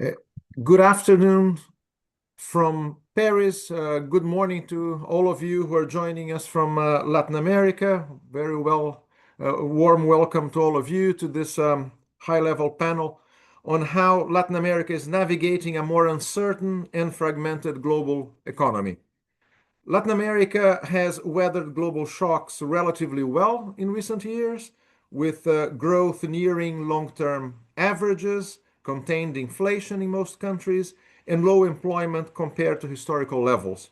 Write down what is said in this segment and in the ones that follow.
Uh, Good afternoon from Paris. Good morning to all of you who are joining us from Latin America. Very warm welcome to all of you to this high-level panel on how Latin America is navigating a more uncertain and fragmented global economy. Latin America has weathered global shocks relatively well in recent years, with growth nearing long-term averages, contained inflation in most countries, and low employment compared to historical levels.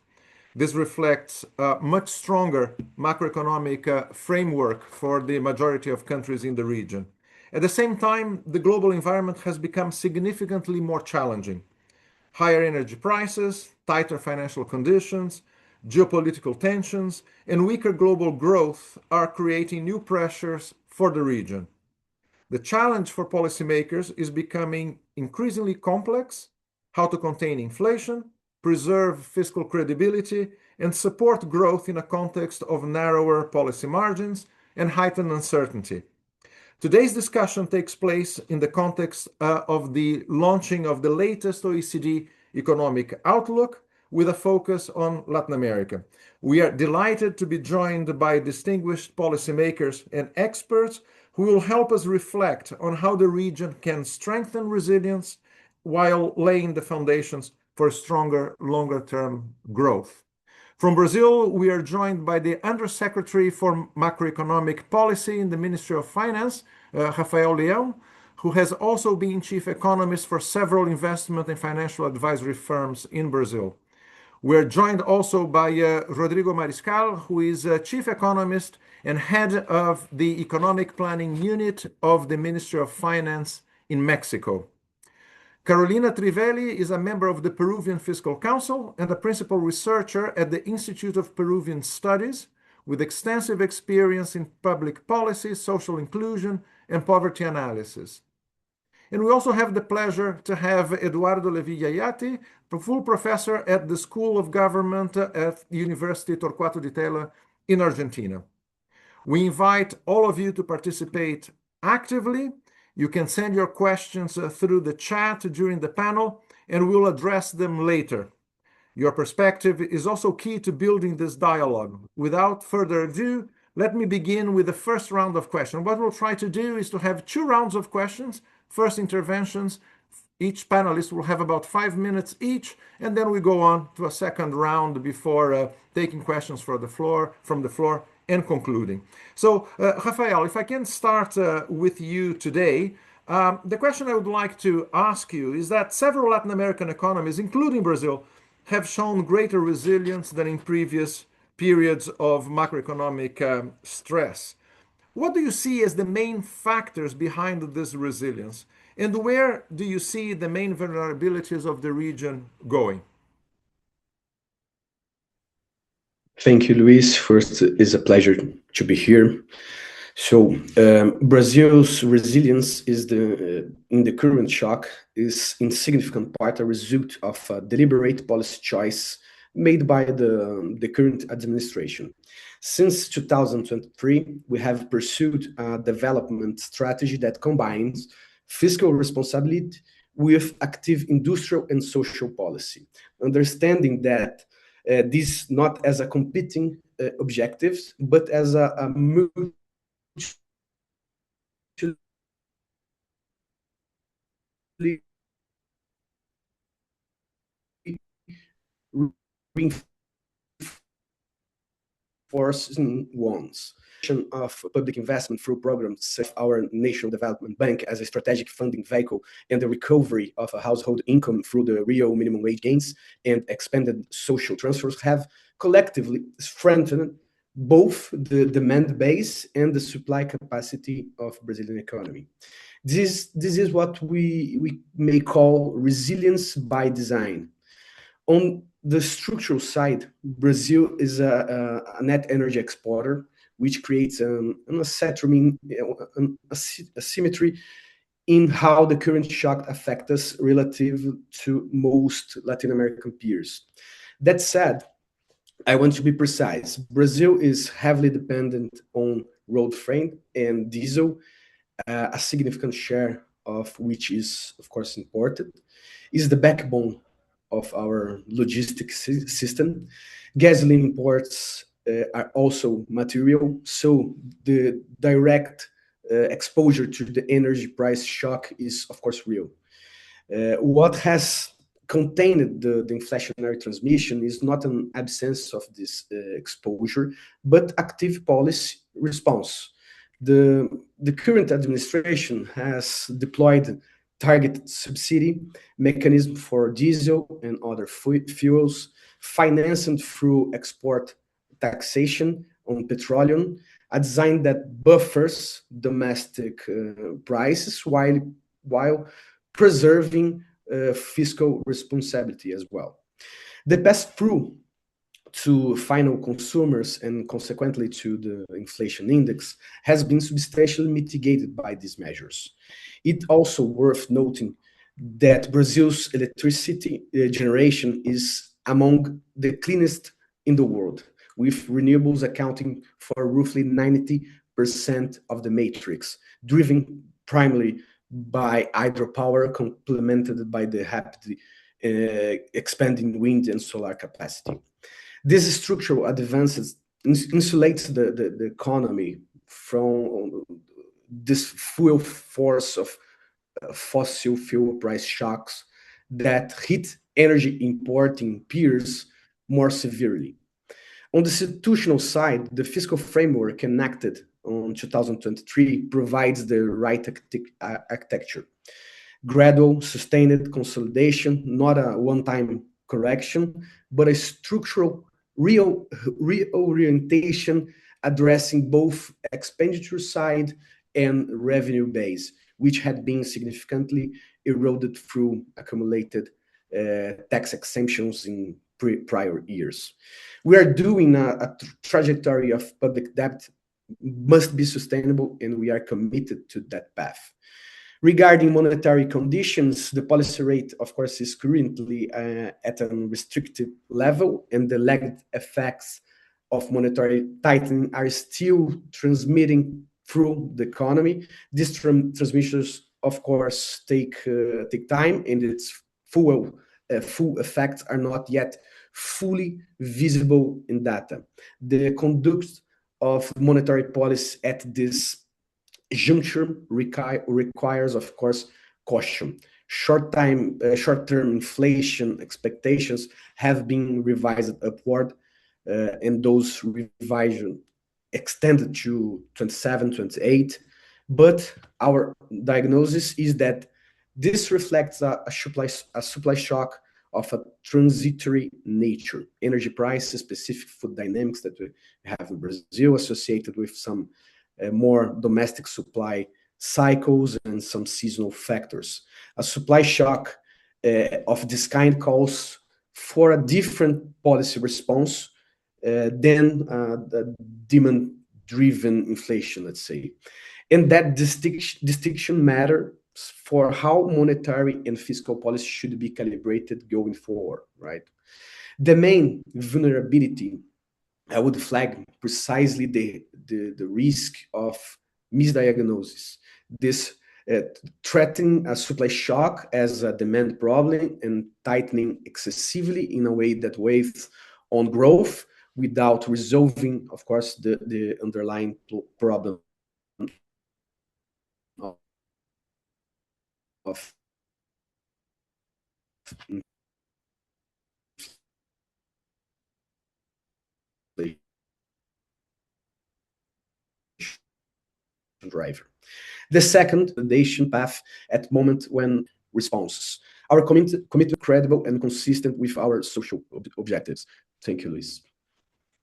This reflects a much stronger macroeconomic framework for the majority of countries in the region. At the same time, the global environment has become significantly more challenging. Higher energy prices, tighter financial conditions, geopolitical tensions, and weaker global growth are creating new pressures for the region. The challenge for policymakers is becoming increasingly complex: how to contain inflation, preserve fiscal credibility, and support growth in a context of narrower policy margins and heightened uncertainty. Today's discussion takes place in the context of the launching of the latest OECD economic outlook with a focus on Latin America. We are delighted to be joined by distinguished policymakers and experts who will help us reflect on how the region can strengthen resilience while laying the foundations for stronger, longer-term growth. From Brazil, we are joined by the Undersecretary for Macroeconomic Policy in the Ministry of Finance, Rafael Leão, who has also been chief economist for several investment and financial advisory firms in Brazil. We're joined also by Rodrigo Mariscal, who is chief economist and head of the economic planning unit of the Ministry of Finance in Mexico. Carolina Trivelli is a member of the Peruvian Fiscal Council and a principal researcher at the Institute of Peruvian Studies, with extensive experience in public policy, social inclusion, and poverty analysis. And we also have the pleasure to have Eduardo Levi Yayati, full professor at the School of Government at University Torquato di Tella in Argentina. We invite all of you to participate actively. You can send your questions through the chat during the panel, and we'll address them later. Your perspective is also key to building this dialogue. Without further ado, let me begin with the first round of questions. What we'll try to do is to have 2 rounds of questions, first interventions. Each panelist will have about 5 minutes each, and then we go on to a second round before taking questions from the floor and concluding. So, Rafael, if I can start with you today, the question I would like to ask you is that several Latin American economies, including Brazil, have shown greater resilience than in previous periods of macroeconomic stress. What do you see as the main factors behind this resilience? And where do you see the main vulnerabilities of the region going? Thank you, Luis. First, it's a pleasure to be here. So, Brazil's resilience in the current shock is in significant part a result of a deliberate policy choice made by the current administration. Since 2023, we have pursued a development strategy that combines fiscal responsibility with active industrial and social policy, understanding that this not as a competing objectives, but as a mutually reinforcing ones of public investment through programs such as our National Development Bank as a strategic funding vehicle, and the recovery of a household income through the real minimum wage gains and expanded social transfers have collectively strengthened both the demand base and the supply capacity of Brazilian economy. This is what we may call resilience by design. On the structural side, Brazil is a net energy exporter, which creates an asymmetry in how the current shock affects us relative to most Latin American peers. That said, I want to be precise. Brazil is heavily dependent on road freight and diesel, a significant share of which is, of course, imported, is the backbone of our logistics system. Gasoline imports are also material, so the direct exposure to the energy price shock is, of course, real. What has contained the inflationary transmission is not an absence of this exposure, but active policy response. The current administration has deployed targeted subsidy mechanism for diesel and other fuels, financed through export taxation on petroleum, a design that buffers domestic prices while preserving fiscal responsibility as well. The pass-through to final consumers and consequently to the inflation index has been substantially mitigated by these measures. It also worth noting that Brazil's electricity generation is among the cleanest in the world, with renewables accounting for roughly 90% of the matrix, driven primarily by hydropower, complemented by the rapidly expanding wind and solar capacity. These structural advances insulate the economy from this full force of fossil fuel price shocks that hit energy importing peers more severely. On the institutional side, the fiscal framework enacted on 2023 provides the right architecture. Gradual, sustained consolidation, not a one-time correction, but a structural reorientation addressing both expenditure side and revenue base, which had been significantly eroded through accumulated tax exemptions in prior years. We are doing a trajectory of public debt must be sustainable, and we are committed to that path. Regarding monetary conditions, the policy rate, of course, is currently at a restrictive level, and the lagged effects of monetary tightening are still transmitting through the economy. These transmissions, of course, take time, and its full effects are not yet fully visible in data. The conduct of monetary policy at this juncture requires, of course, caution. Short-term inflation expectations have been revised upward, and those revisions extended to 27, 28. But our diagnosis is that this reflects a supply shock of a transitory nature. Energy prices, specific food dynamics that we have in Brazil, associated with some more domestic supply cycles and some seasonal factors. A supply shock of this kind calls for a different policy response than the demand-driven inflation, let's say. And that distinction matters for how monetary and fiscal policy should be calibrated going forward, right? The main vulnerability I would flag precisely the risk of misdiagnosis. This threatening a supply shock as a demand problem and tightening excessively in a way that weighs on growth without resolving, of course, the underlying problem of inflation driver. The second, validation path at moment when responses. Our commitment credible and consistent with our social objectives. Thank you, Luis.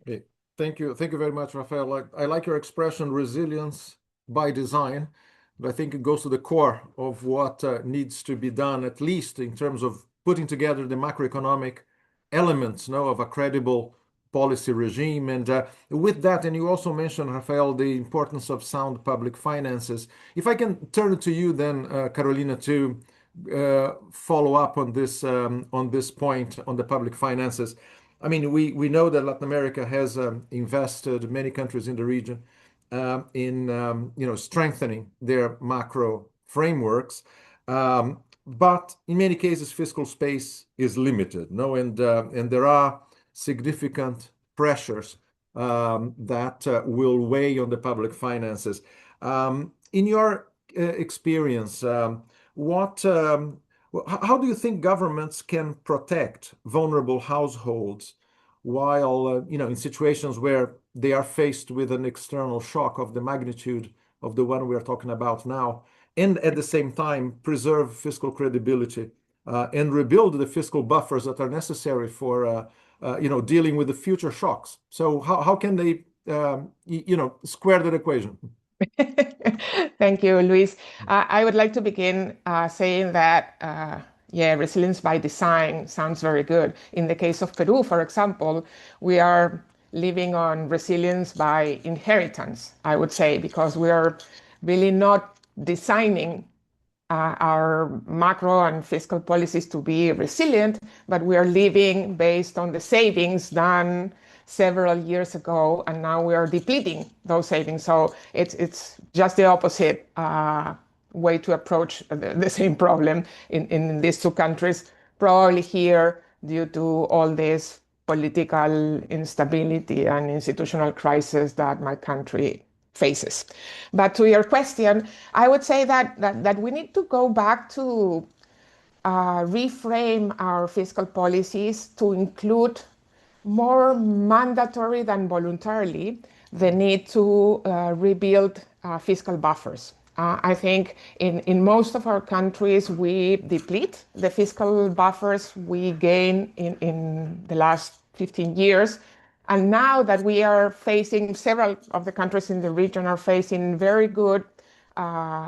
Okay. Thank you. Thank you very much, Rafael. I like your expression, resilience by design, but I think it goes to the core of what needs to be done, at least in terms of putting together the macroeconomic elements, of a credible policy regime. And with that, and you also mentioned, Rafael, the importance of sound public finances. If I can turn to you then, Carolina, to follow up on this point on the public finances. I mean, we know that Latin America has invested, many countries in the region, in strengthening their macro frameworks. But in many cases, fiscal space is limited, no, and there are significant pressures that will weigh on the public finances. In your experience, how do you think governments can protect vulnerable households while, in situations where they are faced with an external shock of the magnitude of the one we are talking about now, and at the same time preserve fiscal credibility and rebuild the fiscal buffers that are necessary for, dealing with the future shocks? So how can they, square that equation? Thank you, Luis. I would like to begin saying that, yeah, resilience by design sounds very good. In the case of Peru, for example, we are living on resilience by inheritance, I would say, because we are really not designing our macro and fiscal policies to be resilient, but we are living based on the savings done several years ago, and now we are depleting those savings. So it's just the opposite way to approach the same problem in these two countries. Probably here, due to all this political instability and institutional crisis that my country faces. But to your question, I would say that we need to go back to reframe our fiscal policies to include more mandatory than voluntarily the need to rebuild fiscal buffers. I think in most of our countries, we deplete the fiscal buffers we gain in the last 15 years. And now that we are facing, several of the countries in the region are facing very good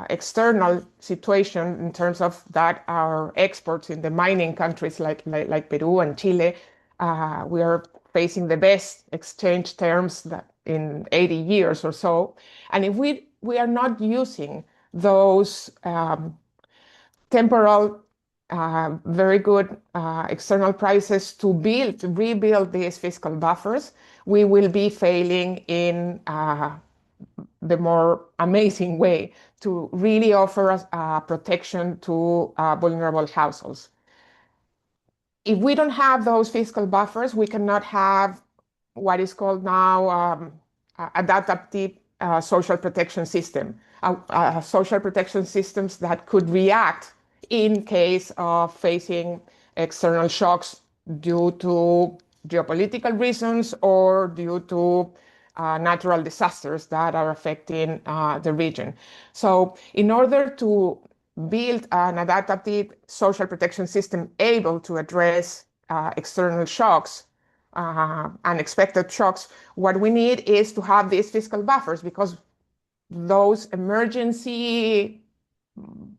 external situation in terms of that our exports in the mining countries like Peru and Chile, we are facing the best exchange terms that in 80 years or so. And if we are not using those temporal very good external prices to rebuild these fiscal buffers, we will be failing in the more amazing way to really offer protection to vulnerable households. If we don't have those fiscal buffers, we cannot have what is called now adaptive social protection system, social protection systems that could react in case of facing external shocks due to geopolitical reasons or due to natural disasters that are affecting the region. So in order to build an adaptive social protection system able to address external shocks, unexpected shocks, what we need is to have these fiscal buffers, because those emergency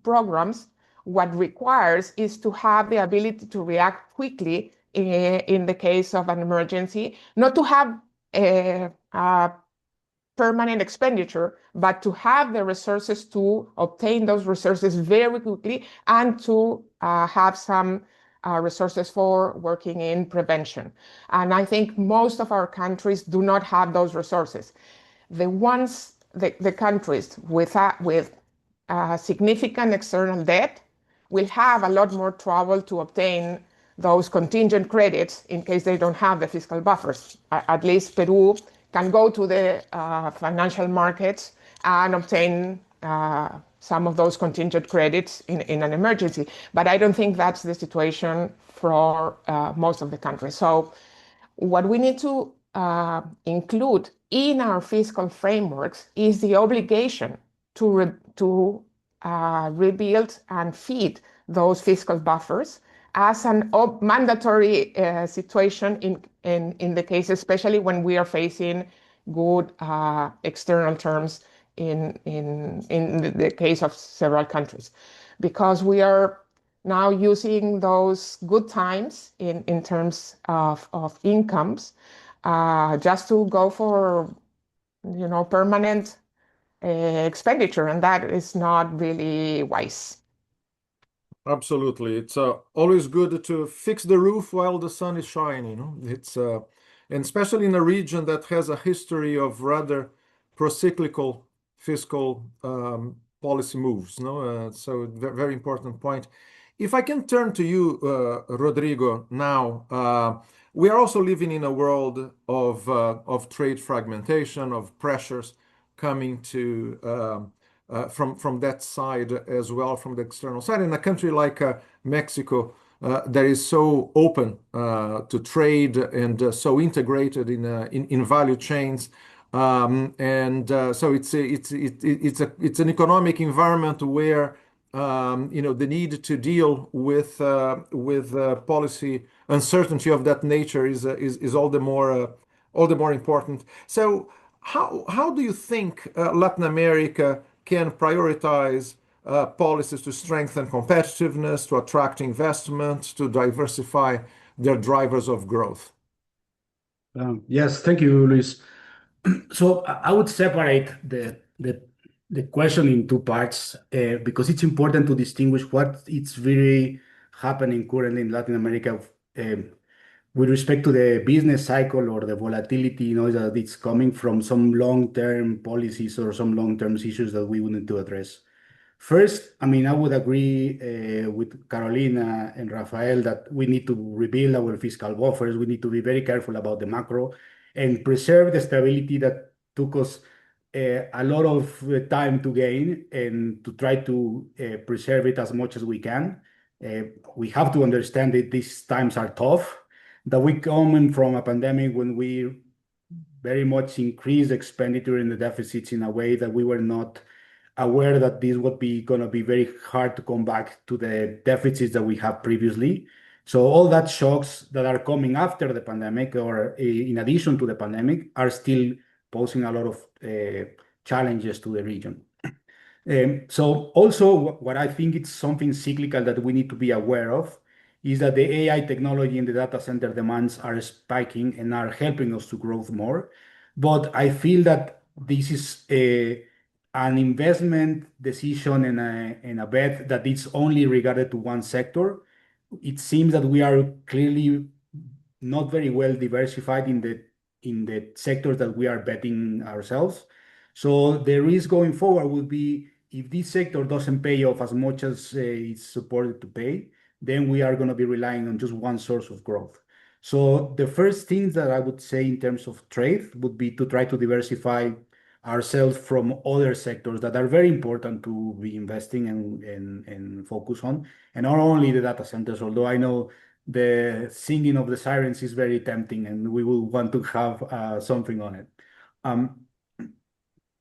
programs, what requires is to have the ability to react quickly in the case of an emergency, not to have a permanent expenditure, but to have the resources to obtain those resources very quickly and to have some resources for working in prevention. And I think most of our countries do not have those resources. The countries with significant external debt will have a lot more trouble to obtain those contingent credits in case they don't have the fiscal buffers. At least Peru can go to the financial markets and obtain some of those contingent credits in an emergency. But I don't think that's the situation for most of the countries. So what we need to include in our fiscal frameworks is the obligation to rebuild and feed those fiscal buffers as an mandatory situation in the case, especially when we are facing good external terms in the case of several countries, because we are now using those good times in terms of incomes just to go for permanent expenditure, and that is not really wise. Absolutely. It's always good to fix the roof while the sun is shining. It's and especially in a region that has a history of rather procyclical fiscal policy moves. No, so very important point. If I can turn to you, Rodrigo, now, we are also living in a world of trade fragmentation, of pressures coming to from that side as well, from the external side. In a country like Mexico, that is so open to trade and so integrated in value chains. So it's an economic environment where the need to deal with policy uncertainty of that nature is all the more important. So how do you think Latin America can prioritize policies to strengthen competitiveness, to attract investment, to diversify their drivers of growth? Yes, thank you, Luis. So I would separate the question in two parts because it's important to distinguish what it's really happening currently in Latin America with respect to the business cycle or the volatility, that it's coming from some long-term policies or some long-term issues that we would need to address. First, I mean, I would agree with Carolina and Rafael that we need to rebuild our fiscal buffers. We need to be very careful about the macro and preserve the stability that took us a lot of time to gain and to try to preserve it as much as we can. We have to understand that these times are tough, that we come from a pandemic when we very much increased expenditure in the deficits in a way that we were not aware that this would be going to be very hard to come back to the deficits that we had previously. So all that shocks that are coming after the pandemic or in addition to the pandemic are still posing a lot of challenges to the region. So also what I think it's something cyclical that we need to be aware of is that the AI technology and the data center demands are spiking and are helping us to grow more. But I feel that this is an investment decision and a bet that it's only regarded to one sector. It seems that we are clearly not very well diversified in the sectors that we are betting ourselves. So the risk going forward would be if this sector doesn't pay off as much as it's supported to pay, then we are going to be relying on just one source of growth. So the first things that I would say in terms of trade would be to try to diversify ourselves from other sectors that are very important to be investing and focus on, and not only the data centers, although I know the singing of the sirens is very tempting and we will want to have something on it.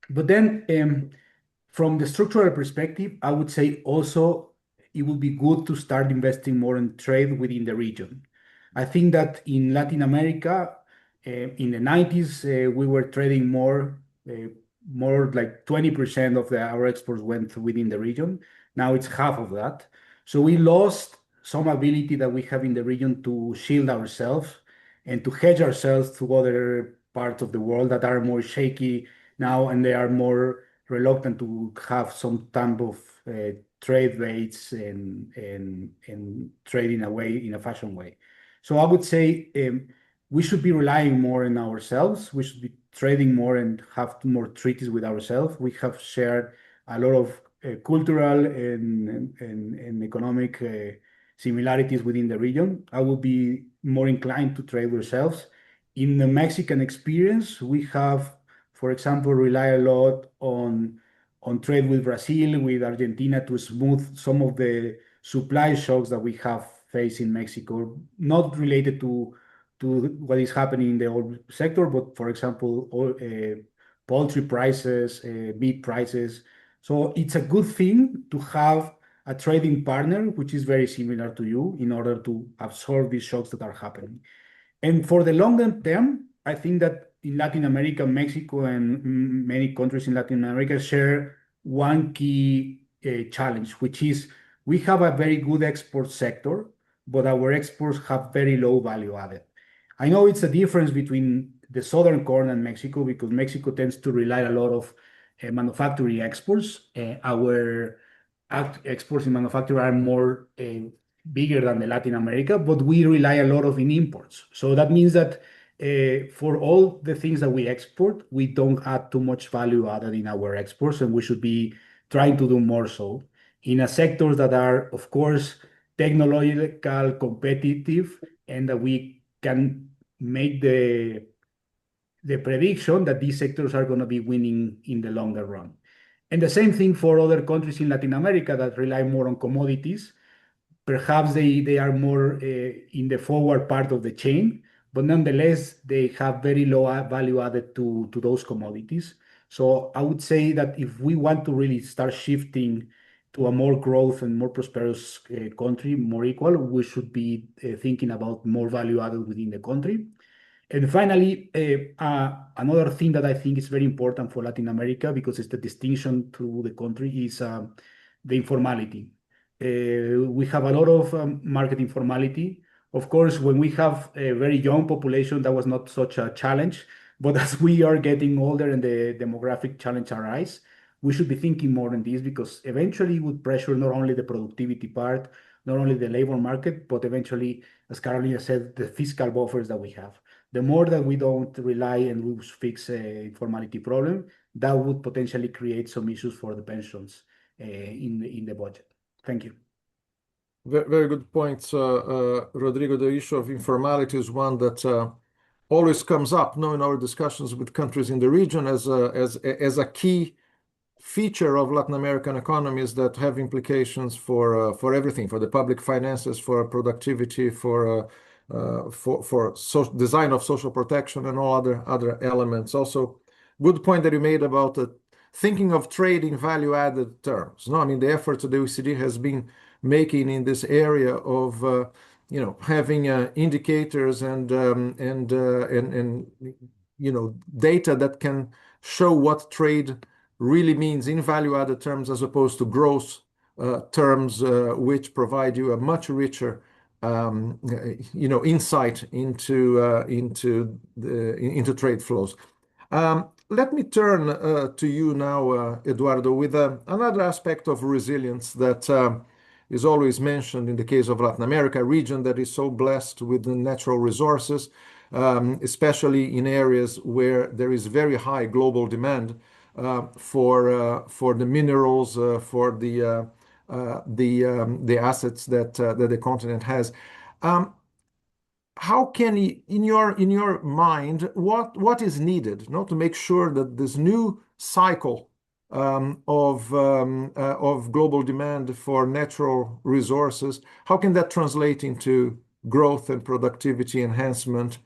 But then from the structural perspective, I would say also it would be good to start investing more in trade within the region. I think that in Latin America, in the 90s, we were trading more like 20% of our exports went within the region. Now it's half of that. So we lost some ability that we have in the region to shield ourselves and to hedge ourselves to other parts of the world that are more shaky now, and they are more reluctant to have some type of trade rates and trade in a fashion way. So I would say we should be relying more on ourselves. We should be trading more and have more treaties with ourselves. We have shared a lot of cultural and economic similarities within the region. I would be more inclined to trade with ourselves. In the Mexican experience, we have, for example, rely a lot on trade with Brazil, with Argentina to smooth some of the supply shocks that we have faced in Mexico, not related to what is happening in the oil sector, but for example, poultry prices, meat prices. So it's a good thing to have a trading partner which is very similar to you in order to absorb these shocks that are happening. And for the longer term, I think that in Latin America, Mexico, and many countries in Latin America share one key challenge, which is we have a very good export sector, but our exports have very low value added. I know it's a difference between the southern corner and Mexico because Mexico tends to rely a lot of manufacturing exports. Our exports in manufacturing are more bigger than the Latin America, but we rely a lot in imports. So that means that for all the things that we export, we don't add too much value added in our exports, and we should be trying to do more so in a sectors that are, of course, technological, competitive, and that we can make the prediction that these sectors are going to be winning in the longer run. And the same thing for other countries in Latin America that rely more on commodities. Perhaps they are more in the forward part of the chain, but nonetheless, they have very low value added to those commodities. So I would say that if we want to really start shifting to a more growth and more prosperous country, more equal, we should be thinking about more value added within the country. And finally, another thing that I think is very important for Latin America, because it's the distinction to the country, is the informality. We have a lot of market informality. Of course, when we have a very young population, that was not such a challenge. But as we are getting older and the demographic challenge arise, we should be thinking more on this, because eventually it would pressure not only the productivity part, not only the labor market, but eventually, as Carolina said, the fiscal buffers that we have. The more that we don't rely and we fix a informality problem, that would potentially create some issues for the pensions in the budget. Thank you. Very good points, Rodrigo. The issue of informality is one that always comes up now in our discussions with countries in the region as a key feature of Latin American economies that have implications for everything, for the public finances, for productivity, for design of social protection and all other elements. Also, good point that you made about thinking of trade in value-added terms. No, I mean the efforts that the OECD has been making in this area of having indicators and data that can show what trade really means in value-added terms as opposed to gross terms, which provide you a much richer insight into trade flows. Let me turn to you now, Eduardo, with another aspect of resilience that is always mentioned in the case of Latin America, a region that is so blessed with the natural resources, especially in areas where there is very high global demand for the minerals, for the assets that the continent has. How can in your mind, what is needed, to make sure that this new cycle of global demand for natural resources, how can that translate into growth and productivity enhancement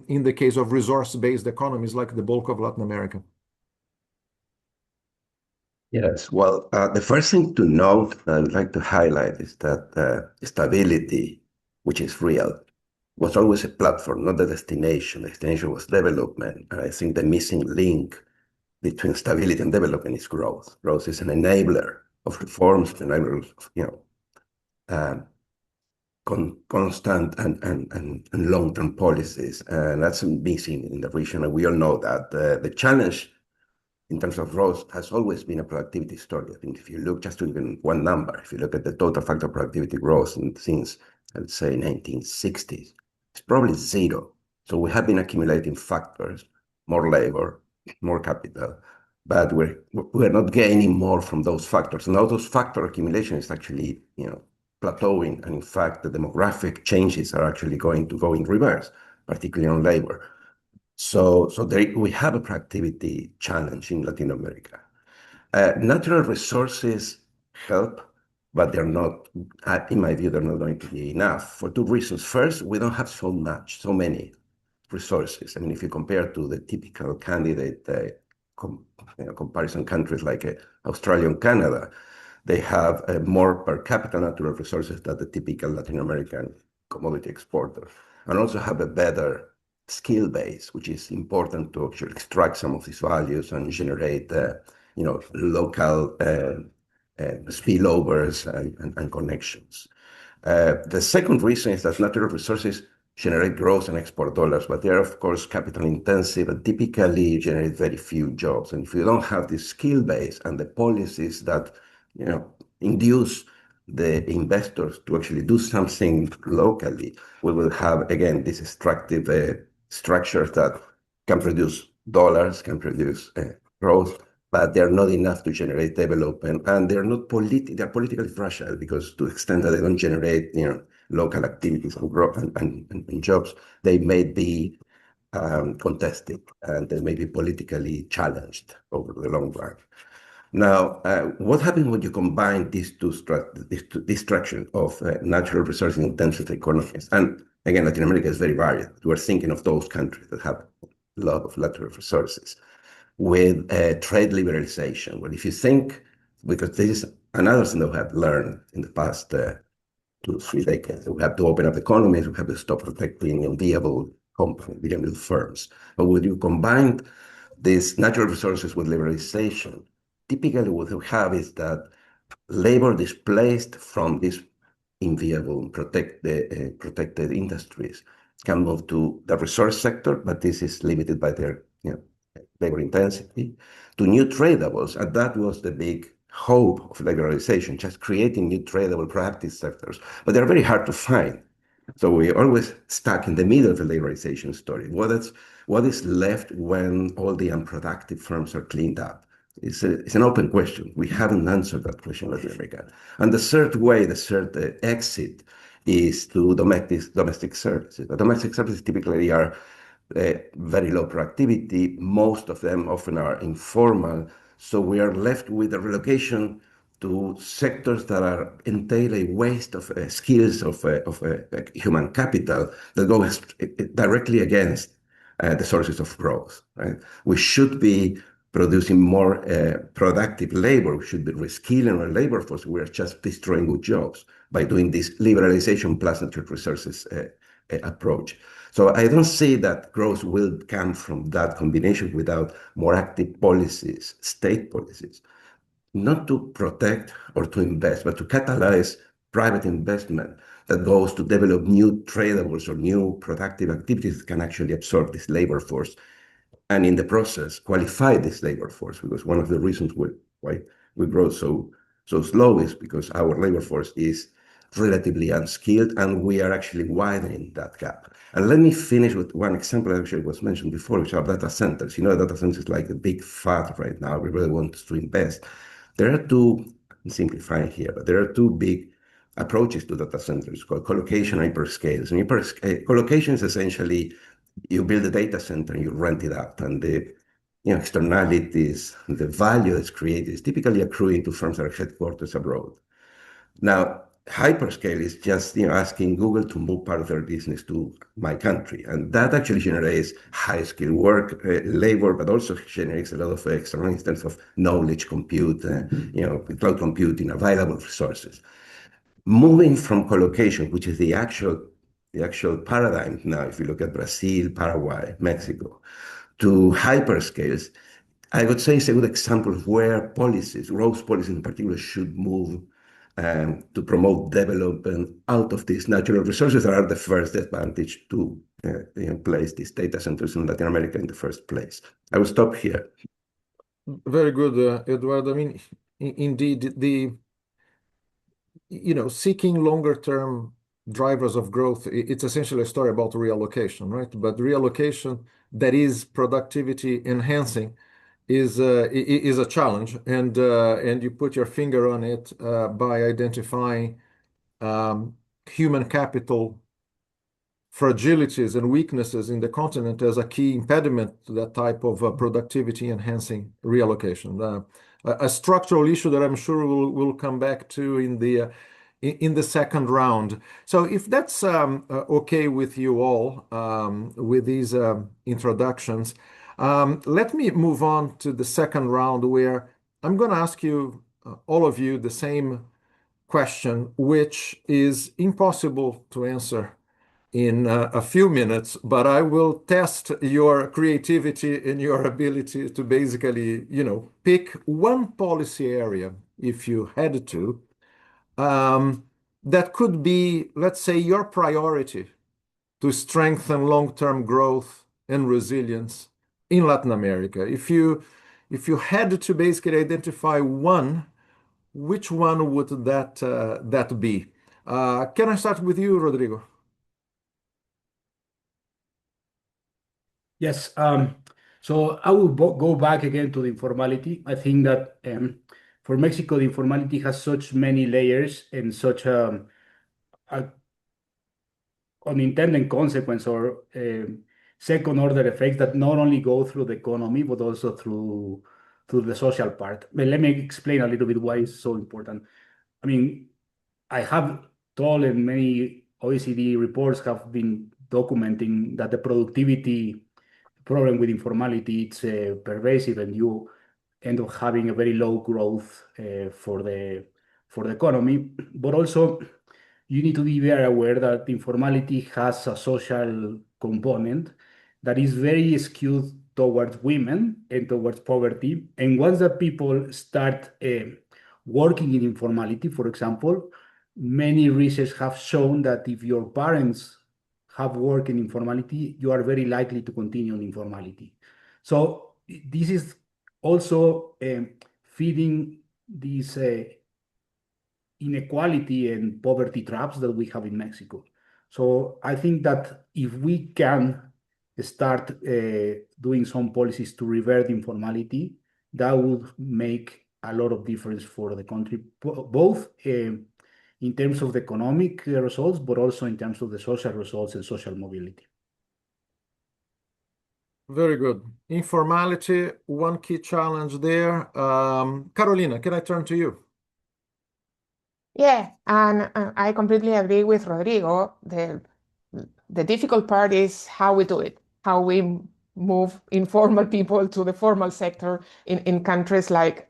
in the case of resource-based economies like the bulk of Latin America? Yes, well, the first thing to note that I'd like to highlight is that stability, which is real, was always a platform, not the destination. The destination was development. And I think the missing link between stability and development is growth. Growth is an enabler of reforms, an enabler of constant and long-term policies. And that's missing in the region. And we all know that the challenge in terms of growth has always been a productivity story. I think if you look just to even one number, if you look at the total factor productivity growth since, I would say, 1960s, it's probably zero. So we have been accumulating factors, more labor, more capital, but we're not gaining more from those factors. Now those factor accumulation is actually, plateauing, and in fact, the demographic changes are actually going to go in reverse, particularly on labor. So we have a productivity challenge in Latin America. Natural resources help, but they're not, in my view, they're not going to be enough for two reasons. First, we don't have so many resources. I mean, if you compare to the typical candidate comparison countries like Australia and Canada, they have more per capita natural resources than the typical Latin American commodity exporter, and also have a better skill base, which is important to actually extract some of these values and generate, local spillovers and connections. The second reason is that natural resources generate growth and export dollars, but they are, of course, capital intensive and typically generate very few jobs. And if you don't have the skill base and the policies that, induce the investors to actually do something locally, we will have, again, these extractive structures that can produce dollars, can produce growth, but they're not enough to generate development, and they're not they're politically fragile because to the extent that they don't generate, local activities and growth and jobs, they may be contested and they may be politically challenged over the long run. Now, what happens when you combine these two destruction of natural resource intensive economies? And again, Latin America is very varied. We're thinking of those countries that have a lot of natural resources with trade liberalization. Well, if you think, because this is another thing that we have learned in the past 2 or 3 decades, we have to open up economies, we have to stop protecting unviable companies, viable firms. But when you combine these natural resources with liberalization, typically what we have is that labor displaced from these inviable protected industries can move to the resource sector, but this is limited by their labor intensity, to new tradables. And that was the big hope of liberalization, just creating new tradable practice sectors. But they're very hard to find. So we're always stuck in the middle of the liberalization story. What is left when all the unproductive firms are cleaned up? It's an open question. We haven't answered that question in Latin America. And the third exit is to domestic services. The domestic services typically are very low productivity. Most of them often are informal. So we are left with a relocation to sectors that entail a waste of skills of human capital that goes directly against the sources of growth. Right? We should be producing more productive labor. We should be reskilling our labor force. We are just destroying good jobs by doing this liberalization plus natural resources approach. So I don't see that growth will come from that combination without more active policies, state policies, not to protect or to invest, but to catalyze private investment that goes to develop new tradables or new productive activities that can actually absorb this labor force and in the process qualify this labor force, because one of the reasons why we grow so slow is because our labor force is relatively unskilled, and we are actually widening that gap. And let me finish with one example that actually was mentioned before, which are data centers. Data centers is like a big fad right now. Everybody wants to invest. There are two, I'm simplifying here, but there are two big approaches to data centers called colocation and hyperscales. And colocation is essentially you build a data center and you rent it out, and the externalities, the value that's created is typically accruing to firms that are headquarters abroad. Now, hyperscale is just asking Google to move part of their business to my country, and that actually generates high skill work, labor, but also generates a lot of external instance of knowledge, compute, cloud computing, available resources. Moving from colocation, which is the actual paradigm now, if you look at Brazil, Paraguay, Mexico, to hyperscales, I would say it's a good example of where growth policies in particular, should move to promote development out of these natural resources that are the first advantage to place these data centers in Latin America in the first place. I will stop here. Very good, Eduardo. I mean, indeed, seeking longer term drivers of growth, it's essentially a story about reallocation, right? But reallocation that is productivity enhancing is a challenge, and you put your finger on it by identifying human capital fragilities and weaknesses in the continent as a key impediment to that type of productivity enhancing reallocation. A structural issue that I'm sure we'll come back to in the second round. So if that's okay with you all, with these introductions, let me move on to the second round, where I'm going to ask you, all of you, the same question, which is impossible to answer in a few minutes, but I will test your creativity and your ability to basically, pick one policy area, if you had to, that could be, let's say, your priority to strengthen long-term growth and resilience in Latin America. If you had to basically identify one, which one would that be? Can I start with you, Rodrigo? Yes. So I will go back again to the informality. I think that for Mexico, the informality has such many layers and such a unintended consequence or second order effects that not only go through the economy but also through the social part. But let me explain a little bit why it's so important. I mean, I have told, and many OECD reports have been documenting that the productivity problem with informality it's pervasive, and you end up having a very low growth for the economy. But also, you need to be very aware that informality has a social component that is very skewed towards women and towards poverty. And once that people start working in informality, for example, many research have shown that if your parents have worked in informality, you are very likely to continue in informality. So this is also feeding this inequality and poverty traps that we have in Mexico. So I think that if we can start doing some policies to revert informality, that would make a lot of difference for the country, both in terms of the economic results, but also in terms of the social results and social mobility. Very good. Informality, one key challenge there. Carolina, can I turn to you? Yeah, and I completely agree with Rodrigo. The difficult part is how we do it, how we move informal people to the formal sector in countries like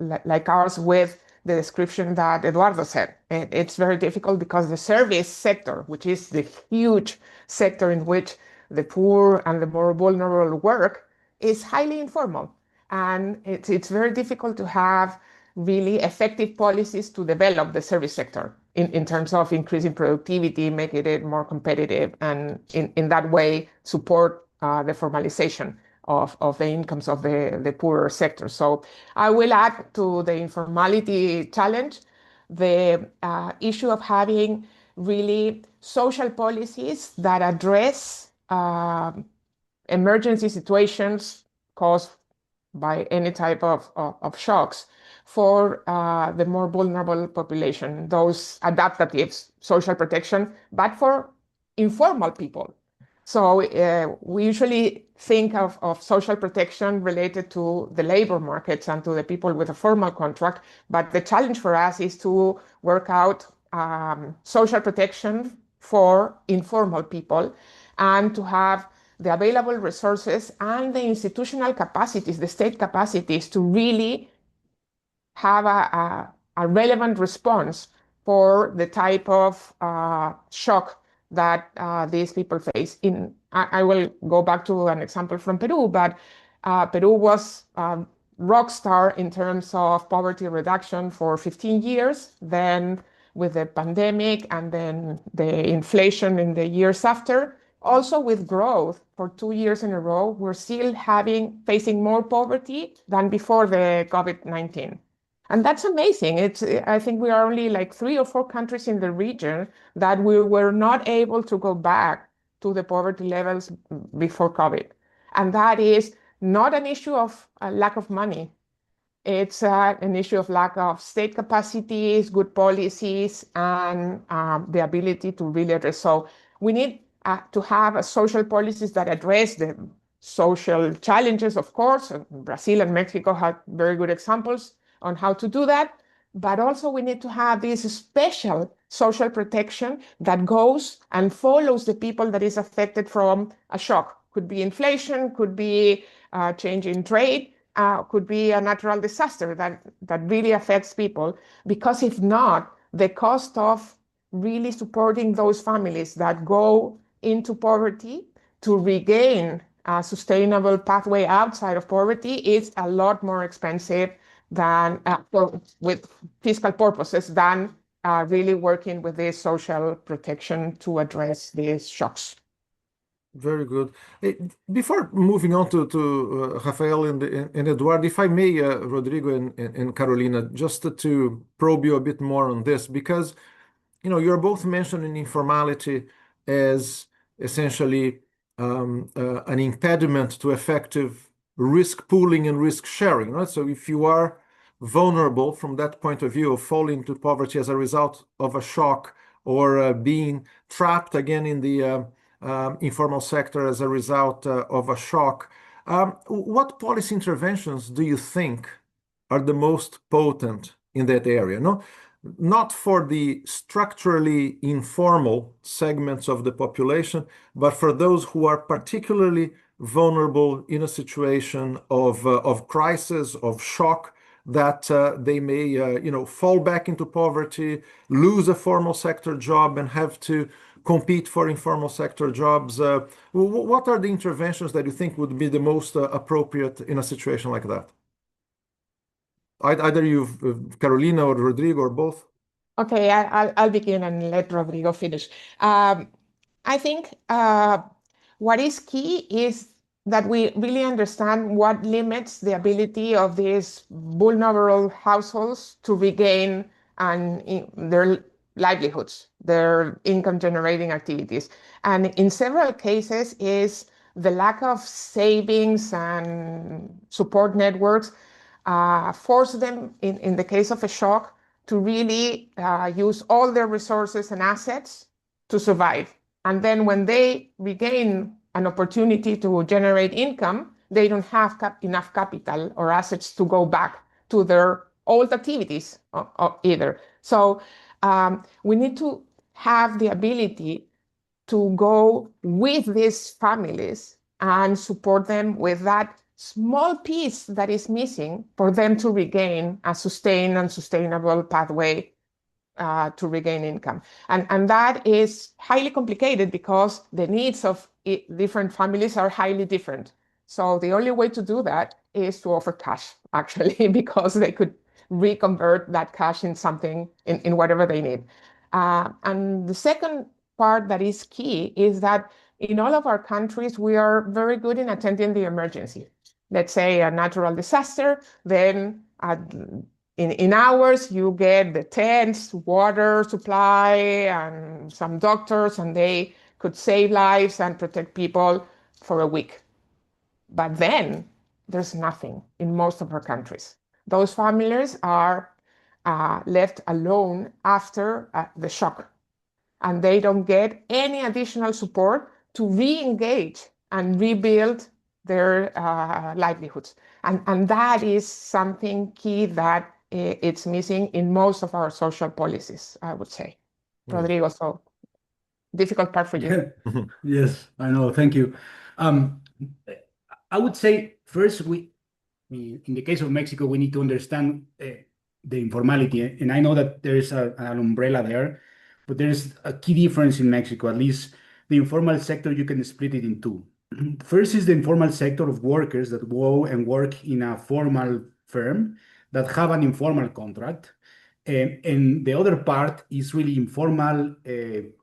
ours with the description that Eduardo said. It's very difficult because the service sector, which is the huge sector in which the poor and the more vulnerable work, is highly informal. And it's very difficult to have really effective policies to develop the service sector in terms of increasing productivity, making it more competitive, and in that way support the formalization of the incomes of the poorer sector. So I will add to the informality challenge the issue of having really social policies that address emergency situations caused by any type of shocks for the more vulnerable population, those adaptive social protection, but for informal people. So we usually think of social protection related to the labor markets and to the people with a formal contract, but the challenge for us is to work out social protection for informal people and to have the available resources and the institutional capacities, the state capacities to really have a relevant response for the type of shock that these people face. I will go back to an example from Peru, but Peru was rock star in terms of poverty reduction for 15 years. Then with the pandemic and then the inflation in the years after, also with growth for 2 years in a row, we're still facing more poverty than before the COVID-19. And that's amazing. I think we are only like 3 or 4 countries in the region that we were not able to go back to the poverty levels before COVID. And that is not an issue of a lack of money. It's an issue of lack of state capacities, good policies, and the ability to really address. So we need to have social policies that address the social challenges, of course. Brazil and Mexico have very good examples on how to do that. But also we need to have this special social protection that goes and follows the people that is affected from a shock. Could be inflation, could be change in trade, could be a natural disaster that really affects people. Because if not, the cost of really supporting those families that go into poverty to regain a sustainable pathway outside of poverty is a lot more expensive than with fiscal purposes than really working with this social protection to address these shocks. Very good. Before moving on to Rafael and Eduardo, if I may, Rodrigo and Carolina, just to probe you a bit more on this, because you're both mentioning informality as essentially an impediment to effective risk pooling and risk sharing, right? So if you are vulnerable from that point of view of falling into poverty as a result of a shock or being trapped again in the informal sector as a result of a shock, what policy interventions do you think are the most potent in that area? No, not for the structurally informal segments of the population, but for those who are particularly vulnerable in a situation of crisis, of shock, that they may, fall back into poverty, lose a formal sector job, and have to compete for informal sector jobs. What are the interventions that you think would be the most appropriate in a situation like that? Either you, Carolina or Rodrigo, or both. Okay, I'll begin and let Rodrigo finish. I think what is key is that we really understand what limits the ability of these vulnerable households to regain their livelihoods, their income generating activities. And in several cases is the lack of savings and support networks force them, in the case of a shock, to really use all their resources and assets to survive. And then when they regain an opportunity to generate income, they don't have enough capital or assets to go back to their old activities either. So we need to have the ability to go with these families and support them with that small piece that is missing for them to regain a sustained and sustainable pathway to regain income. And that is highly complicated because the needs of different families are highly different. So the only way to do that is to offer cash, actually, because they could reconvert that cash in something, in whatever they need. And the second part that is key is that in all of our countries, we are very good in attending the emergency. Let's say a natural disaster, then in hours, you get the tents, water supply, and some doctors, and they could save lives and protect people for a week. But then there's nothing in most of our countries. Those families are left alone after the shock, and they don't get any additional support to re-engage and rebuild their livelihoods. And that is something key that it's missing in most of our social policies, I would say. Rodrigo, so difficult part for you. Yes, I know. Thank you. I would say first, in the case of Mexico, we need to understand the informality. And I know that there is an umbrella there, but there is a key difference in Mexico. At least the informal sector, you can split it in two. First is the informal sector of workers that go and work in a formal firm that have an informal contract. And the other part is really informal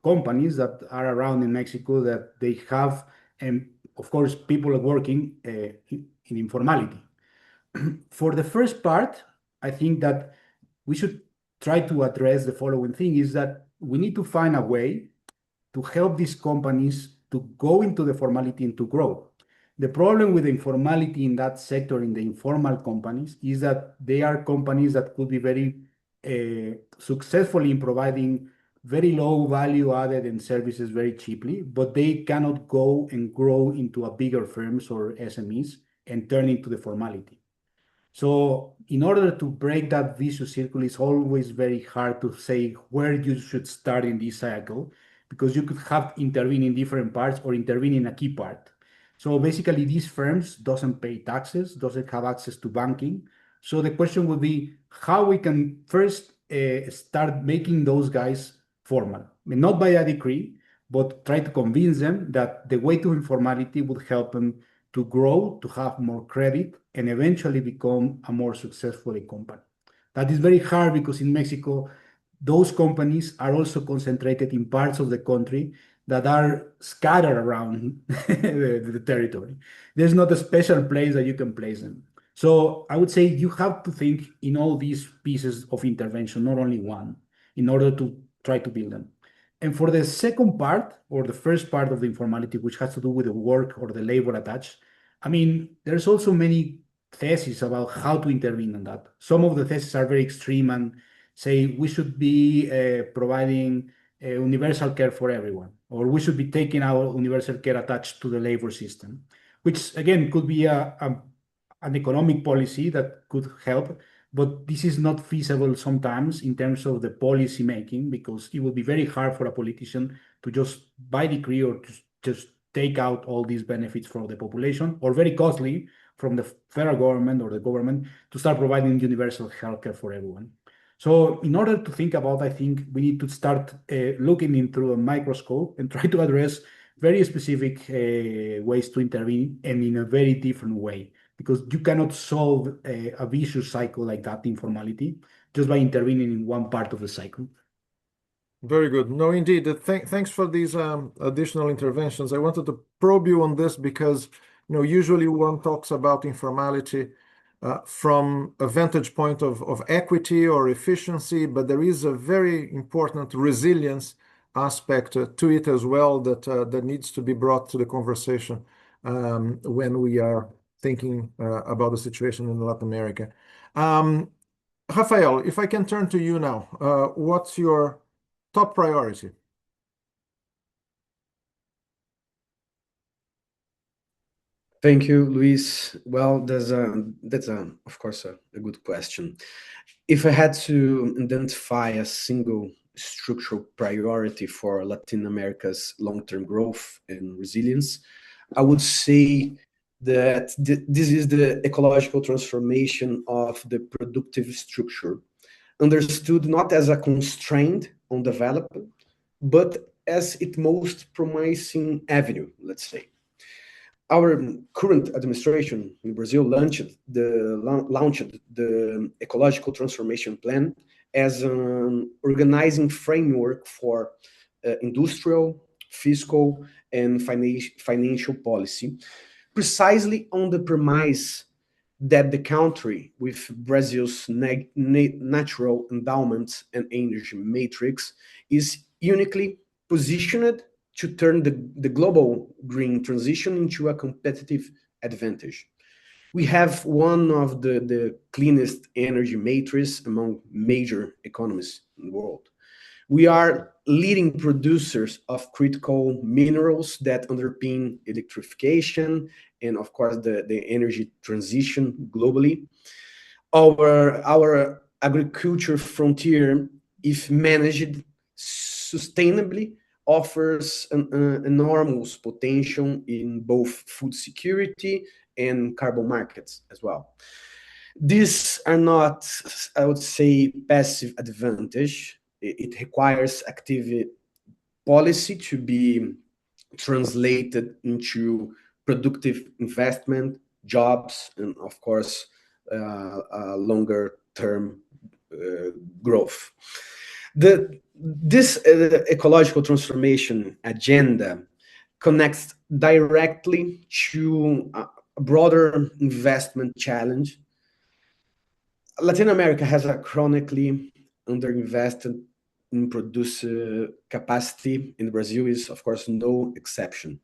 companies that are around in Mexico that they have, of course, people working in informality. For the first part, I think that we should try to address the following thing is that we need to find a way to help these companies to go into the formality and to grow. The problem with the informality in that sector, in the informal companies, is that they are companies that could be very successful in providing very low value added and services very cheaply, but they cannot go and grow into a bigger firms or SMEs and turn into the formality. So in order to break that vicious circle, it's always very hard to say where you should start in this cycle, because you could have intervene in different parts or intervene in a key part. So basically, these firms doesn't pay taxes, doesn't have access to banking. So the question would be how we can first start making those guys formal. I mean, not by a decree, but try to convince them that the way to informality would help them to grow, to have more credit, and eventually become a more successful company. That is very hard because in Mexico, those companies are also concentrated in parts of the country that are scattered around the territory. There's not a special place that you can place them. So I would say you have to think in all these pieces of intervention, not only one, in order to try to build them. And for the second part, or the first part of the informality, which has to do with the work or the labor attached, I mean, there's also many theses about how to intervene on that. Some of the theses are very extreme and say we should be providing universal care for everyone, or we should be taking our universal care attached to the labor system, which again could be an economic policy that could help. But this is not feasible sometimes in terms of the policy making, because it will be very hard for a politician to just by decree or just take out all these benefits from the population, or very costly from the federal government or the government to start providing universal healthcare for everyone. So in order to think about, I think we need to start looking into a microscope and try to address very specific ways to intervene, and in a very different way, because you cannot solve a vicious cycle like that, informality, just by intervening in one part of the cycle. Very good. No, indeed. Thanks for these additional interventions. I wanted to probe you on this because, usually one talks about informality from a vantage point of equity or efficiency, but there is a very important resilience aspect to it as well that needs to be brought to the conversation when we are thinking about the situation in Latin America. Rafael, if I can turn to you now, what's your top priority? Thank you, Luis. Well, that's of course a good question. If I had to identify a single structural priority for Latin America's long-term growth and resilience, I would say that this is the ecological transformation of the productive structure, understood not as a constraint on development, but as its most promising avenue, let's say. Our current administration in Brazil launched the ecological transformation plan as an organizing framework for industrial, fiscal, and financial policy, precisely on the premise that the country, with Brazil's natural endowments and energy matrix, is uniquely positioned to turn the global green transition into a competitive advantage. We have one of the cleanest energy matrices among major economies in the world. We are leading producers of critical minerals that underpin electrification and, of course, the energy transition globally. Our agriculture frontier, if managed sustainably, offers an enormous potential in both food security and carbon markets as well. These are not, I would say, passive advantage. It requires active policy to be translated into productive investment, jobs, and of course, longer term growth. This ecological transformation agenda connects directly to a broader investment challenge. Latin America has a chronically underinvested in producer capacity, and Brazil is, of course, no exception.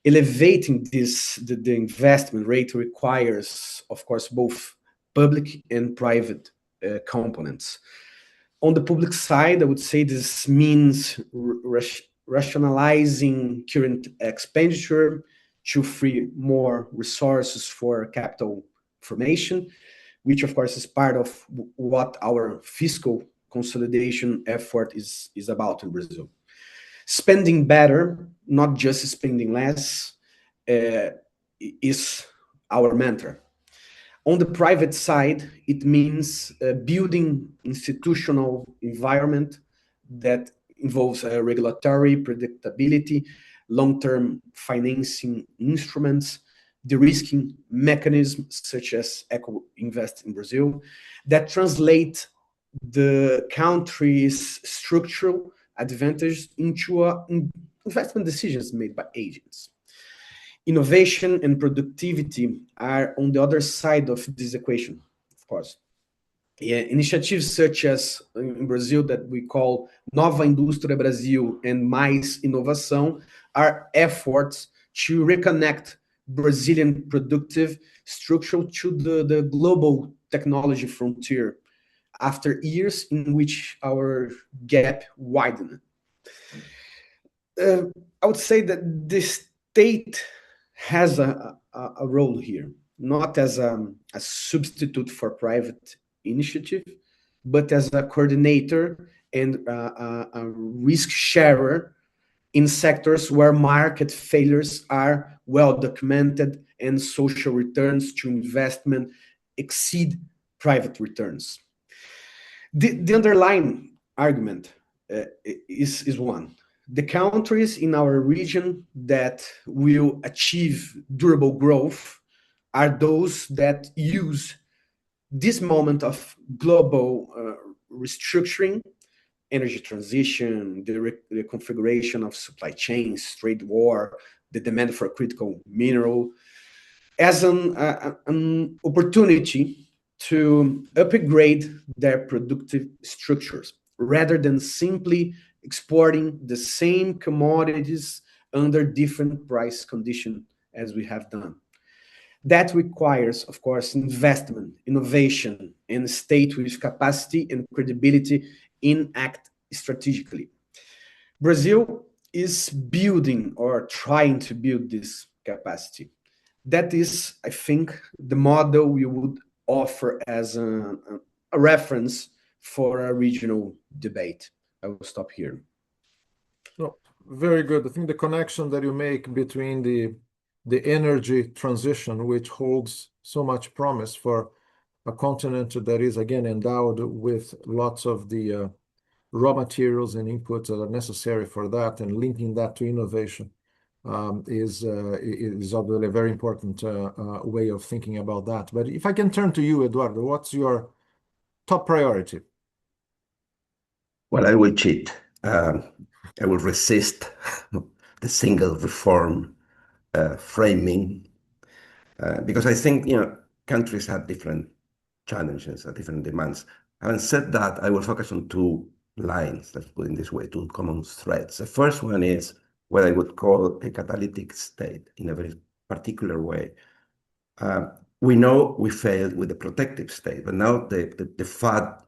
Elevating the investment rate requires, of course, both public and private components. On the public side, I would say this means rationalizing current expenditure to free more resources for capital formation, which of course is part of what our fiscal consolidation effort is about in Brazil. Spending better, not just spending less, is our mantra. On the private side, it means building institutional environment that involves regulatory predictability, long-term financing instruments, de-risking mechanisms such as Eco Invest in Brazil, that translate the country's structural advantage into investment decisions made by agents. Innovation and productivity are on the other side of this equation, of course. Yeah, initiatives such as in Brazil that we call Nova Indústria Brasil and Mais Inovação are efforts to reconnect Brazilian productive structure to the global technology frontier after years in which our gap widened. I would say that the state has a role here, not as a substitute for private initiative, but as a coordinator and a risk sharer in sectors where market failures are well documented and social returns to investment exceed private returns. The underlying argument is one. The countries in our region that will achieve durable growth are those that use this moment of global restructuring, energy transition, the configuration of supply chains, trade war, the demand for critical mineral, as an opportunity to upgrade their productive structures rather than simply exporting the same commodities under different price conditions as we have done. That requires, of course, investment, innovation, and a state with capacity and credibility in act strategically. Brazil is building or trying to build this capacity. That is, I think, the model we would offer as a reference for a regional debate. I will stop here. No, very good. I think the connection that you make between the energy transition, which holds so much promise for a continent that is, again, endowed with lots of the raw materials and inputs that are necessary for that, and linking that to innovation is obviously a very important way of thinking about that. But if I can turn to you, Eduardo, what's your top priority? Well, I will cheat. I will resist the single reform framing because I think countries have different challenges and different demands. Having said that, I will focus on two lines, let's put it this way, two common threads. The first one is what I would call a catalytic state in a very particular way. We know we failed with the protective state, but now the FAD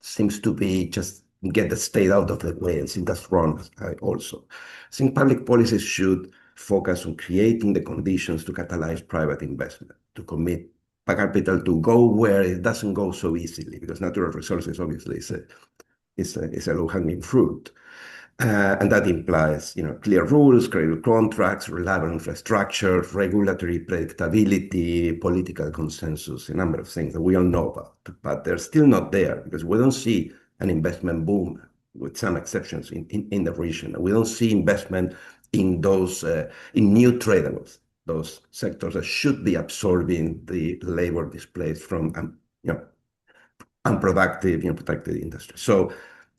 seems to be just get the state out of the way, and I think that's wrong also. I think public policies should focus on creating the conditions to catalyze private investment, to commit capital to go where it doesn't go so easily, because natural resources obviously is a low-hanging fruit. And that implies, clear rules, clear contracts, reliable infrastructure, regulatory predictability, political consensus, a number of things that we all know about. But they're still not there because we don't see an investment boom, with some exceptions in the region. We don't see investment in those in new tradables, those sectors that should be absorbing the labor displaced from unproductive, protected industry. So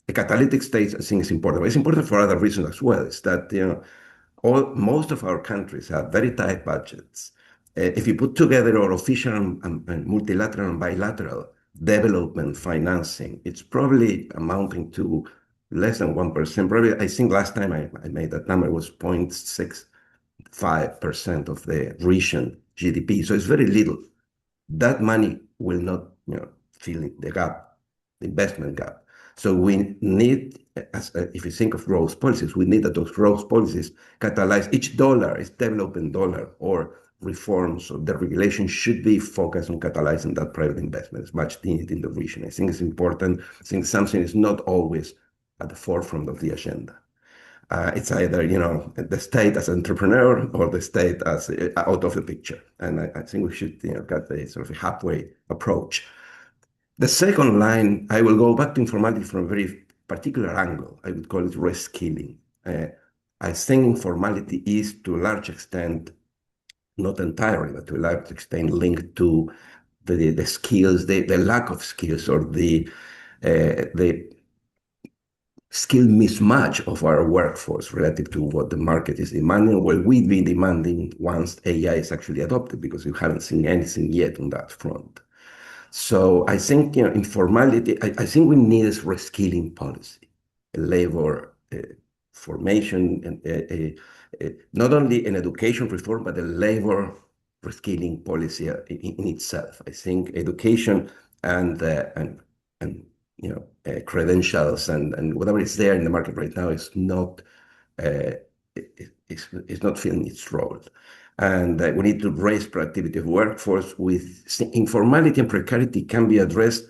a catalytic state, I think, is important. But it's important for other reasons as well. Is that most of our countries have very tight budgets. If you put together our official and multilateral and bilateral development financing, it's probably amounting to less than 1%. Probably, I think last time I made that number was 0.65% of the region GDP. So it's very little. That money will not, fill the gap, the investment gap. So we need, if you think of growth policies, we need that those growth policies catalyze each dollar, each development dollar, or reforms of the regulation should be focused on catalyzing that private investment. It's much needed in the region. I think it's important. I think something is not always at the forefront of the agenda. It's either, the state as an entrepreneur or the state as out of the picture. And I think we should, get a sort of a halfway approach. The second line, I will go back to informality from a very particular angle. I would call it reskilling. I think informality is, to a large extent, not entirely, but to a large extent, linked to the skills, the lack of skills, or the skill mismatch of our workforce relative to what the market is demanding, what we've been demanding once AI is actually adopted, because we haven't seen anything yet on that front. So I think, informality, I think we need a reskilling policy, a labor formation and not only an education reform, but a labor reskilling policy in itself. I think education and credentials and whatever is there in the market right now is not is not filling its role. And we need to raise productivity of workforce with informality and precarity can be addressed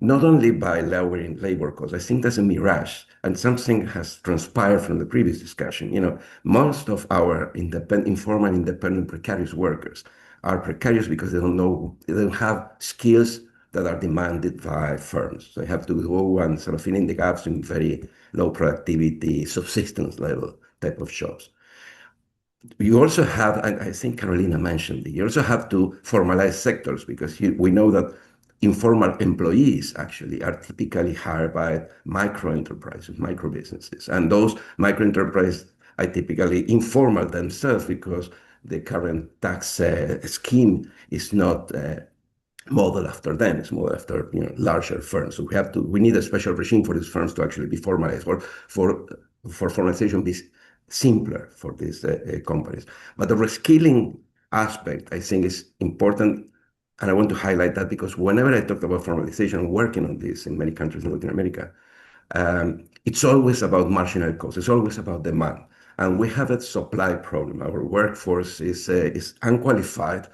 not only by lowering labor costs. I think that's a mirage, and something has transpired from the previous discussion. Most of our informal, independent, precarious workers are precarious because they don't have skills that are demanded by firms. So they have to go and sort of fill in the gaps in very low productivity, subsistence level type of jobs. You also have, and I think Carolina mentioned it, you also have to formalize sectors because we know that informal employees actually are typically hired by micro enterprises, micro businesses. And those micro enterprises are typically informal themselves because the current tax scheme is not modeled after them. It's modeled after larger firms. So we need a special regime for these firms to actually be formalized, or for formalization be simpler for these companies. But the reskilling aspect, I think, is important. And I want to highlight that because whenever I talk about formalization, working on this in many countries in Latin America, it's always about marginal cost. It's always about demand. And we have a supply problem. Our workforce is unqualified,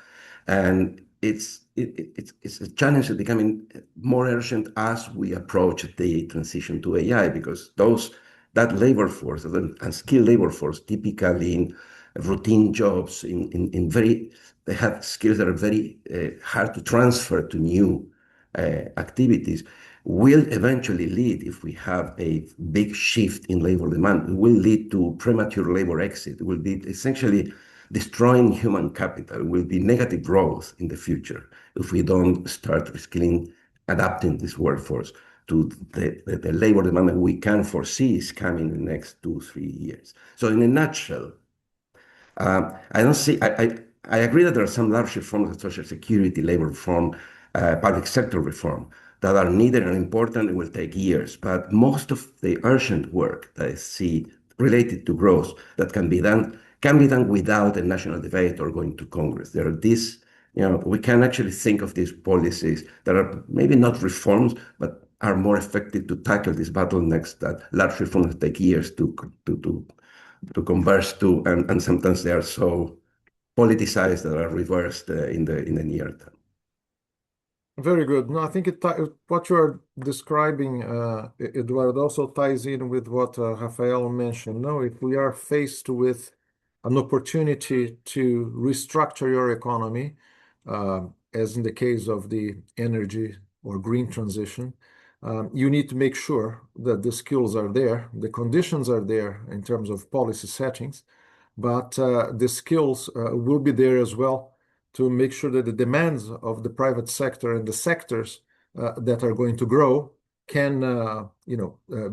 and it's a challenge that's becoming more urgent as we approach the transition to AI, because that labor force and skilled labor force, typically in routine jobs, they have skills that are very hard to transfer to new activities, will eventually lead, if we have a big shift in labor demand, it will lead to premature labor exit. It will be essentially destroying human capital. It will be negative growth in the future if we don't start reskilling, adapting this workforce to the labor demand that we can foresee is coming in the next 2-3 years. So in a nutshell, I agree that there are some large reforms of social security, labor reform, public sector reform that are needed and important and will take years. But most of the urgent work that I see related to growth that can be done without a national debate or going to Congress. There are we can actually think of these policies that are maybe not reforms, but are more effective to tackle these bottlenecks that large reforms take years to converse to, and sometimes they are so politicized that are reversed in the near term. Very good. No, I think what you're describing, Eduardo, also ties in with what Rafael mentioned. No, if we are faced with an opportunity to restructure your economy, as in the case of the energy or green transition, you need to make sure that the skills are there, the conditions are there in terms of policy settings, but the skills will be there as well to make sure that the demands of the private sector and the sectors that are going to grow can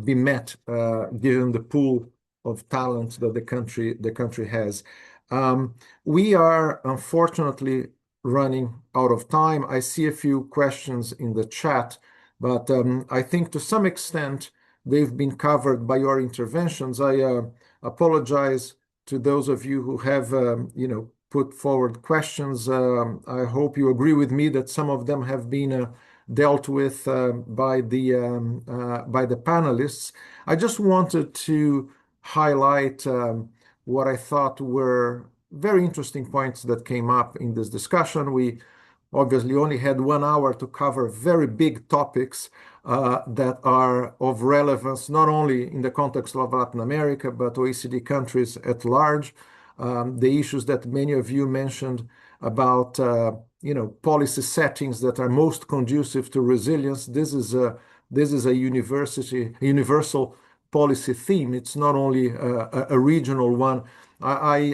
be met given the pool of talent that the country has. We are unfortunately running out of time. I see a few questions in the chat, but I think to some extent they've been covered by your interventions. I apologize to those of you who have put forward questions. I hope you agree with me that some of them have been dealt with by the panelists. I just wanted to highlight what I thought were very interesting points that came up in this discussion. We obviously only had 1 hour to cover very big topics that are of relevance, not only in the context of Latin America, but OECD countries at large. The issues that many of you mentioned about policy settings that are most conducive to resilience. This is a universal policy theme. It's not only a regional one. I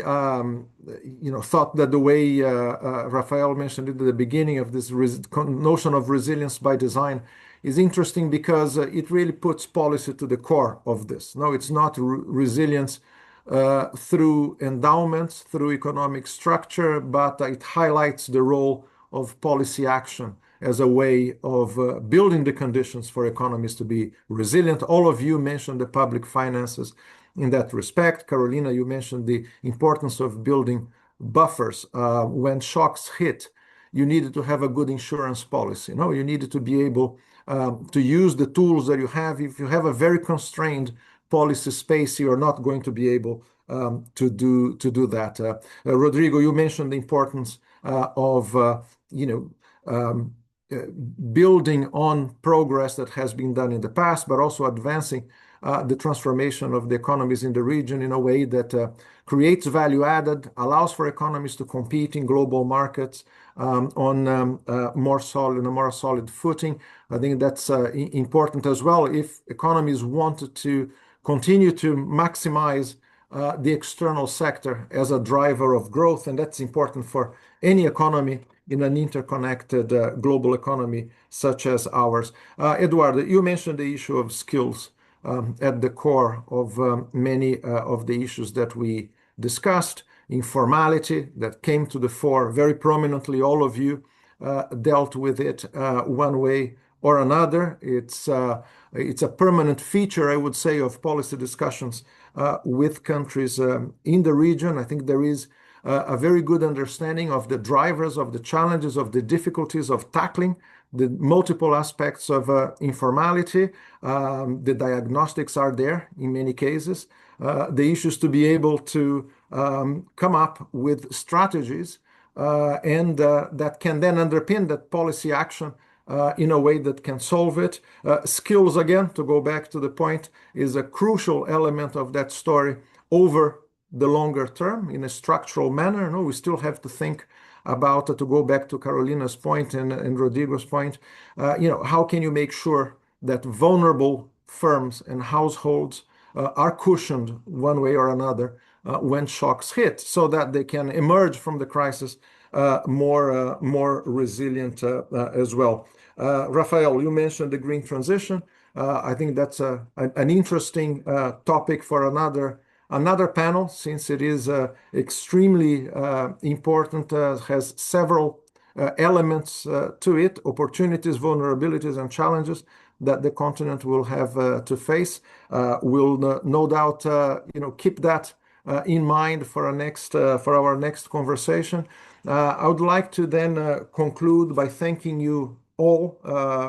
thought that the way Rafael mentioned it at the beginning of this notion of resilience by design is interesting because it really puts policy to the core of this. No, it's not resilience through endowments, through economic structure, but it highlights the role of policy action as a way of building the conditions for economies to be resilient. All of you mentioned the public finances in that respect. Carolina, you mentioned the importance of building buffers. When shocks hit, you needed to have a good insurance policy. No, you needed to be able to use the tools that you have. If you have a very constrained policy space, you are not going to be able to do that. Rodrigo, you mentioned the importance of building on progress that has been done in the past, but also advancing the transformation of the economies in the region in a way that creates value added, allows for economies to compete in global markets on a more solid footing. I think that's important as well. If economies wanted to continue to maximize the external sector as a driver of growth, and that's important for any economy in an interconnected global economy such as ours. Eduardo, you mentioned the issue of skills at the core of many of the issues that we discussed. Informality that came to the fore very prominently. All of you dealt with it one way or another. It's a permanent feature, I would say, of policy discussions with countries in the region. I think there is a very good understanding of the drivers, of the challenges, of the difficulties of tackling the multiple aspects of informality. The diagnostics are there in many cases. The issues to be able to come up with strategies and that can then underpin that policy action in a way that can solve it. Skills, again, to go back to the point, is a crucial element of that story over the longer term in a structural manner. No, we still have to think about, to go back to Carolina's point and Rodrigo's point, how can you make sure that vulnerable firms and households are cushioned one way or another when shocks hit, so that they can emerge from the crisis more resilient as well. Rafael, you mentioned the green transition. I think that's an interesting topic for another panel, since it is extremely important, has several elements to it, opportunities, vulnerabilities, and challenges that the continent will have to face. We'll no doubt keep that in mind for our next conversation. I would like to then conclude by thanking you all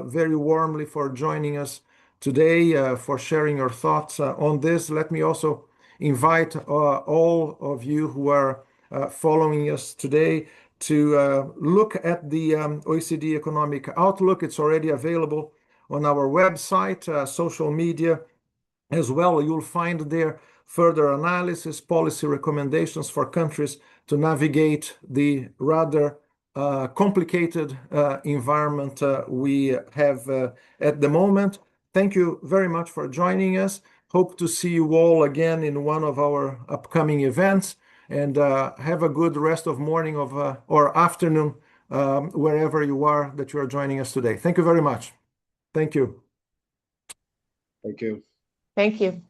very warmly for joining us today, for sharing your thoughts on this. Let me also invite all of you who are following us today to look at the OECD Economic Outlook. It's already available on our website, social media as well. You'll find there further analysis, policy recommendations for countries to navigate the rather complicated environment we have at the moment. Thank you very much for joining us. Hope to see you all again in one of our upcoming events, and have a good rest of morning or afternoon wherever you are that you are joining us today. Thank you very much. Thank you. Thank you. Thank you.